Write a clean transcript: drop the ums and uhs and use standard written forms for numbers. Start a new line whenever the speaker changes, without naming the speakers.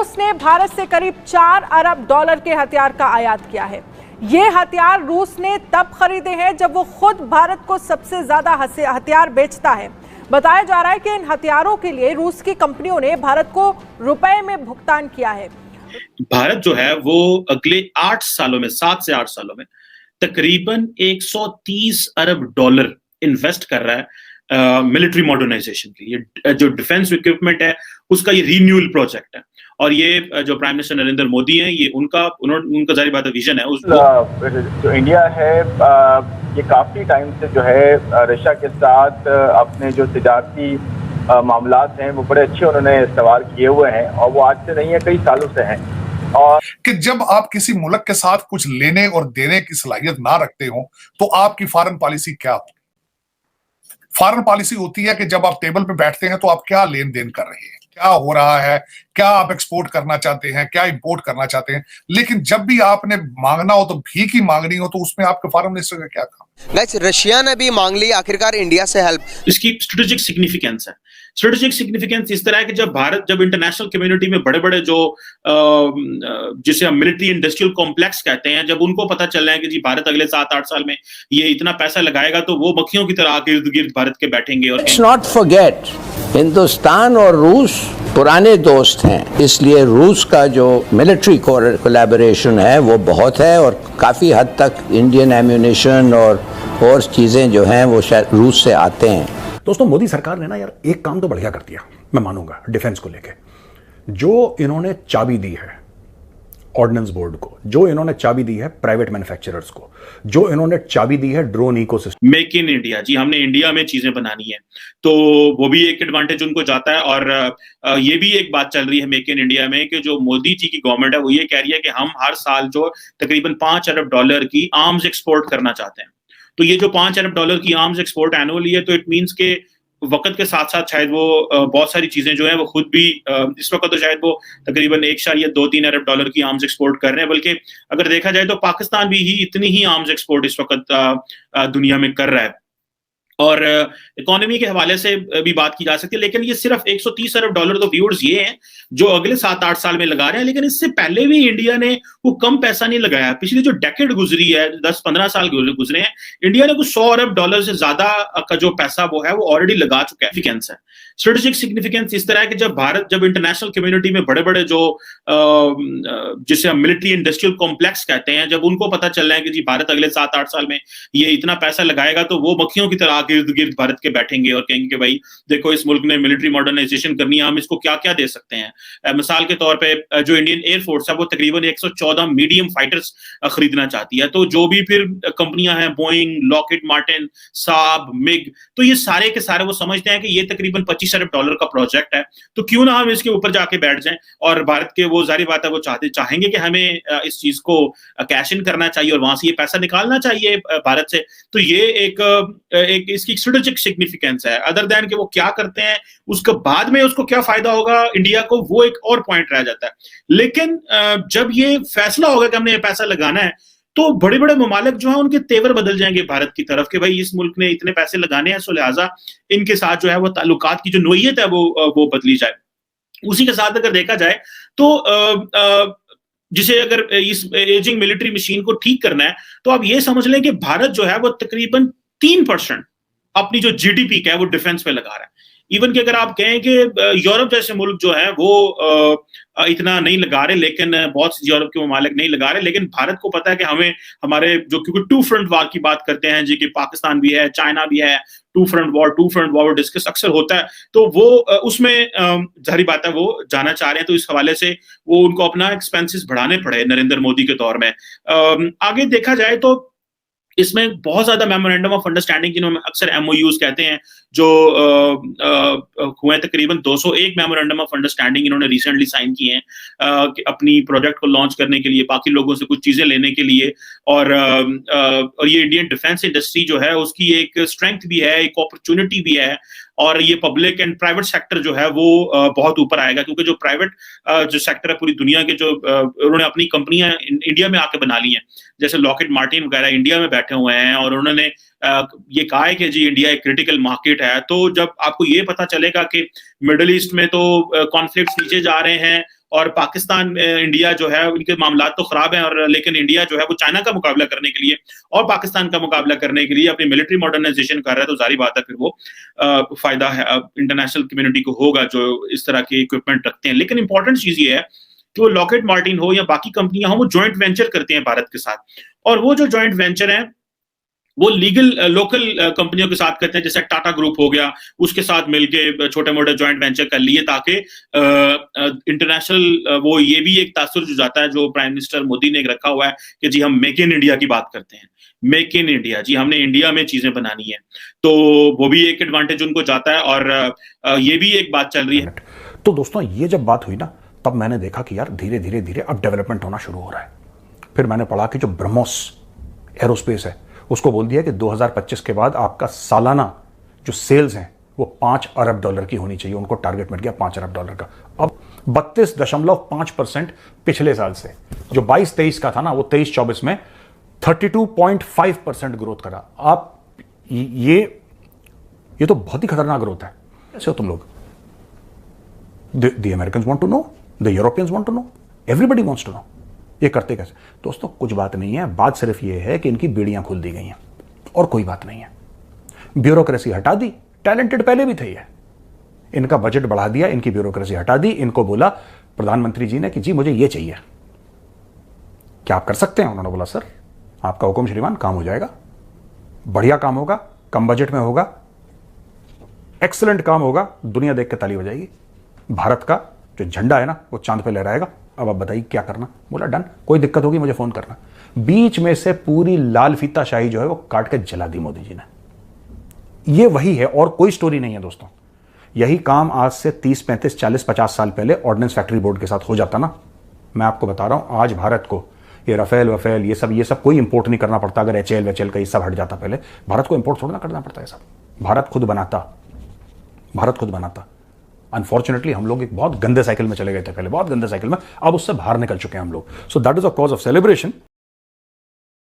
रूस ने भारत से करीब 4 अरब डॉलर के हथियार का आयात किया है। ये हथियार रूस ने तब खरीदे हैं जब वो खुद भारत को सबसे ज्यादा हथियार बेचता है। बताया जा रहा है कि इन हथियारों के लिए रूस की कंपनियों ने भारत को रुपए में भुगतान किया है।
भारत जो है वो अगले 8 सालों में 7 से 8 सालों में तकरीबन 130 अरब डॉलर इन्वेस्ट कर रहा है मिलिट्री मॉडर्नाइजेशन के लिए। जो डिफेंस इक्विपमेंट है उसका ये रीन्यूअल प्रोजेक्ट है, और ये जो प्राइम मिनिस्टर नरेंद्र मोदी हैं ये उनका जारी बात विजन है।
जो इंडिया है ये काफी टाइम से जो है रशिया के साथ अपने जो तिजारती मामलात हैं वो बड़े अच्छे उन्होंने इस्तेमाल किए हुए हैं, और वो आज से नहीं है, कई सालों से हैं। और
कि जब आप किसी मुल्क के साथ कुछ लेने और देने की सलाहियत ना रखते हो तो आपकी फॉरेन पॉलिसी क्या हो? फॉरेन पॉलिसी होती है कि जब आप टेबल पे बैठते हैं तो आप क्या लेन देन कर रहे हैं, क्या हो रहा है, क्या आप एक्सपोर्ट करना चाहते हैं, क्या इंपोर्ट करना चाहते हैं। लेकिन जब भी आपने मांगना हो तो भीख ही मांगनी हो, तो उसमें आपके फॉरेन मिनिस्टर का क्या काम?
गाइस, रशिया ने भी मांग ली आखिरकार इंडिया से हेल्प।
इसकी स्ट्रेटेजिक सिग्निफिकेंस है। स्ट्रेटेजिक सिग्निफिकेंस इस तरह है कि जब इंटरनेशनल कम्युनिटी में बड़े-बड़े जो जिसे हम मिलिट्री इंडस्ट्रियल कॉम्प्लेक्स कहते हैं, जब उनको पता चल रहा है कि जी भारत अगले 7-8 साल में ये इतना पैसा लगाएगा, तो वो मक्खियों की तरह इर्द-गिर्द भारत के बैठेंगे। और
लेट्स नॉट फॉरगेट, हिंदुस्तान और रूस पुराने दोस्त हैं, इसलिए रूस का जो मिलिट्री कोलैबोरेशन है वो बहुत है, और काफी हद तक इंडियन एम्यूनिशन और चीजें जो हैं वो शायद रूस से आते हैं।
दोस्तों, मोदी सरकार ने ना यार एक काम तो बढ़िया कर दिया, मैं मानूंगा, डिफेंस को लेके। जो इन्होंने चाबी दी है ऑर्डिनेंस बोर्ड को, जो इन्होंने चाबी दी है प्राइवेट मैन्युफैक्चरर्स को, जो इन्होंने चाबी दी है drone ecosystem,
make in India, जी हमने इंडिया में चीजें बनानी है, तो वो भी एक एडवांटेज उनको जाता है। और ये भी एक बात चल रही है मेक इन इंडिया में कि जो मोदी जी की गवर्नमेंट है वो ये कह रही है कि हम हर साल जो तकरीबन 5 अरब डॉलर की आर्म्स एक्सपोर्ट करना चाहते हैं। तो ये जो 5 अरब डॉलर की आर्म्स एक्सपोर्ट एनुअली है, तो इट मींस के वक्त के साथ साथ शायद वो बहुत सारी चीजें जो है वो खुद भी इस वक्त तो शायद वो तकरीबन 1.23 अरब डॉलर की आर्म्स एक्सपोर्ट कर रहे हैं। बल्कि अगर देखा जाए तो पाकिस्तान भी इतनी ही आर्म्स एक्सपोर्ट इस वक्त दुनिया में कर रहा है। और इकोनॉमी के हवाले से भी बात की जा सकती है, लेकिन ये सिर्फ 130 अरब डॉलर तो व्यूअर्स ये हैं जो अगले 7-8 साल में लगा रहे हैं। लेकिन इससे पहले भी इंडिया ने वो कम पैसा नहीं लगाया। पिछली जो डेकेड गुजरी है, 10-15 साल गुजरे हैं, इंडिया ने कुछ 100 अरब डॉलर से ज्यादा का जो पैसा वो है वो ऑलरेडी लगा चुका है। सिग्निफिकेंस है, स्ट्रेटेजिक सिग्निफिकेंस इस तरह है कि जब इंटरनेशनल कम्युनिटी में बड़े-बड़े जो जिसे हम मिलिट्री इंडस्ट्रियल कॉम्प्लेक्स कहते हैं, जब उनको पता चल रहा है कि जी भारत अगले 7-8 साल में ये इतना पैसा लगाएगा, तो वो मक्खियों की तरह इर्द-गिर्द भारत के बैठेंगे और कहेंगे कि भाई देखो इस मुल्क ने मिलिट्री मॉडर्नाइजेशन करनी है, हम इसको क्या-क्या दे सकते हैं। मिसाल के तौर पे जो इंडियन एयरफोर्स है वो तकरीबन 114 मीडियम फाइटर्स खरीदना चाहती है। तो जो भी फिर कंपनियां हैं, बोइंग, लॉकहीड मार्टिन, साब, मिग, तो ये सारे के सारे वो समझते हैं कि ये तकरीबन 25 अरब डॉलर का प्रोजेक्ट है, तो क्यों ना हम इसके ऊपर जाके बैठ जाएं। और भारत के वो जारी बात है वो चाहेंगे कि हमें इस चीज को कैश इन करना चाहिए और वहां से ये पैसा निकालना चाहिए भारत से। तो ये एक इसकी स्ट्रेटेजिक सिग्निफिकेंस है। अदर देन कि वो क्या करते हैं उसके बाद में उसको क्या फायदा होगा इंडिया को, वो एक और पॉइंट रह जाता है। लेकिन जब ये फैसला होगा कि हमने ये पैसा लगाना है, तो बड़े बड़े ममालिक जो है उनके तेवर बदल जाएंगे भारत की तरफ कि भाई इस मुल्क ने इतने पैसे लगाने हैं, सो लिहाजा इनके साथ जो है वो ताल्लुकात की जो नोयत है वो बदली जाए। उसी के साथ अगर देखा जाए तो जिसे अगर इस एजिंग मिलिट्री मशीन को ठीक करना है, तो आप ये समझ लें कि भारत जो है वो तकरीबन 3% अपनी जो जीडीपी का है वो डिफेंस पे लगा रहा है। इवन कि अगर आप कहें कि यूरोप जैसे मुल्क जो है वो इतना नहीं लगा रहे, लेकिन बहुत से यूरोप के ममालिक नहीं लगा रहे, लेकिन भारत को पता है कि हमें हमारे जो, क्योंकि 2 फ्रंट वॉर की बात करते हैं जी, कि पाकिस्तान भी है, चाइना भी है, 2 फ्रंट वॉर डिस्कस अक्सर होता है, तो वो उसमें जाहिर बात है वो जाना चाह रहे हैं, तो इस हवाले से वो उनको अपना एक्सपेंसेस बढ़ाने पड़े नरेंद्र मोदी के दौर में। आगे देखा जाए तो इसमें बहुत ज्यादा मेमोरेंडम ऑफ अंडरस्टैंडिंग, जिन्होंने अक्सर एमओयूज कहते हैं, जो हुए तकरीबन 201 मेमोरेंडम ऑफ अंडरस्टैंडिंग इन्होंने रिसेंटली साइन किए हैं अपनी प्रोजेक्ट को लॉन्च करने के लिए, बाकी लोगों से कुछ चीजें लेने के लिए। और ये इंडियन डिफेंस इंडस्ट्री जो है उसकी एक स्ट्रेंथ भी है, एक अपॉर्चुनिटी भी है, और ये पब्लिक एंड प्राइवेट सेक्टर जो है वो बहुत ऊपर आएगा, क्योंकि जो प्राइवेट जो सेक्टर है पूरी दुनिया के, जो उन्होंने अपनी कंपनियां इंडिया में आके बना ली हैं, जैसे लॉकहीड मार्टिन वगैरह इंडिया में बैठे हुए हैं, और उन्होंने ये कहा है कि जी इंडिया एक क्रिटिकल मार्केट है। तो जब आपको ये पता चलेगा कि मिडिल ईस्ट में तो कॉन्फ्लिक्ट्स नीचे जा रहे हैं और पाकिस्तान इंडिया जो है उनके मामला तो खराब हैं, और लेकिन इंडिया जो है वो चाइना का मुकाबला करने के लिए और पाकिस्तान का मुकाबला करने के लिए अपनी मिलिट्री मॉडर्नाइजेशन कर रहा है, तो जाहिर बात है फिर वो फायदा है इंटरनेशनल कम्युनिटी को होगा जो इस तरह के इक्विपमेंट रखते हैं। लेकिन इंपॉर्टेंट चीज ये है कि वो लॉकहीड मार्टिन हो या बाकी कंपनियां हो, वो जॉइंट वेंचर करते हैं भारत के साथ, और वो जो जॉइंट वेंचर है वो लीगल लोकल कंपनियों के साथ करते हैं, जैसे टाटा ग्रुप हो गया, उसके साथ मिलके छोटे मोटे जॉइंट वेंचर कर लिए, ताकि इंटरनेशनल वो ये भी एक तासुर जो जाता है जो प्राइम मिनिस्टर मोदी ने रखा हुआ है कि जी हम मेक इन इंडिया की बात करते हैं, मेक इन इंडिया, जी हमने इंडिया में चीजें बनानी है, तो वो भी एक एडवांटेज उनको जाता है, और ये भी एक बात चल रही है।
तो दोस्तों ये जब बात हुई ना, तब मैंने देखा कि यार धीरे धीरे धीरे अब डेवलपमेंट होना शुरू हो रहा है। फिर मैंने पढ़ा कि जो ब्रह्मोस एरोस्पेस है उसको बोल दिया कि 2025 के बाद आपका सालाना जो सेल्स हैं वो 5 अरब डॉलर की होनी चाहिए। उनको टारगेट मिल गया 5 अरब डॉलर का। अब 32.5% पिछले साल से, जो 22-23 का था ना, वो 23-24 में 32.5% ग्रोथ करा। आप ये तो बहुत ही खतरनाक ग्रोथ है। ऐसे हो तुम लोग। The Americans want to know, the Europeans want to know, everybody wants to know. ये करते कैसे? दोस्तों कुछ बात नहीं है, बात सिर्फ ये है कि इनकी बेड़ियां खुल दी गई हैं और कोई बात नहीं है। ब्यूरोक्रेसी हटा दी, टैलेंटेड पहले भी थे ये, इनका बजट बढ़ा दिया, इनकी ब्यूरोक्रेसी हटा दी, इनको बोला प्रधानमंत्री जी ने कि जी मुझे ये चाहिए, क्या आप कर सकते हैं? उन्होंने बोला सर आपका हुक्म श्रीमान, काम हो जाएगा, बढ़िया काम होगा, कम बजट में होगा, एक्सीलेंट काम होगा, दुनिया देख के ताली हो जाएगी, भारत का जो झंडा है ना वो चांद पे लहराएगा। अब आप बताइए क्या करना? बोला डन, कोई दिक्कत होगी मुझे फोन करना। बीच में से पूरी लाल फीता शाही जो है वो काट के जला दी मोदी जी ने। ये वही है और कोई स्टोरी नहीं है दोस्तों। यही काम आज से 30, 35, 40, 50 साल पहले ऑर्डिनेंस फैक्ट्री बोर्ड के साथ हो जाता ना। मैं आपको बता रहा हूं, आज भारत को ये रफेल वफेल ये सब कोई इंपोर्ट नहीं करना पड़ता। अगर HAL वेचेल का ये सब हट जाता, पहले भारत को इंपोर्ट थोड़ा ना करना पड़ता है सब, भारत खुद बनाता। अनफॉर्चुनेटली हम लोग एक बहुत गंदे साइकिल में चले गए थे पहले, बहुत गंदे साइकिल में, अब उससे बाहर निकल चुके हैं हम लोग। So that is a cause of celebration.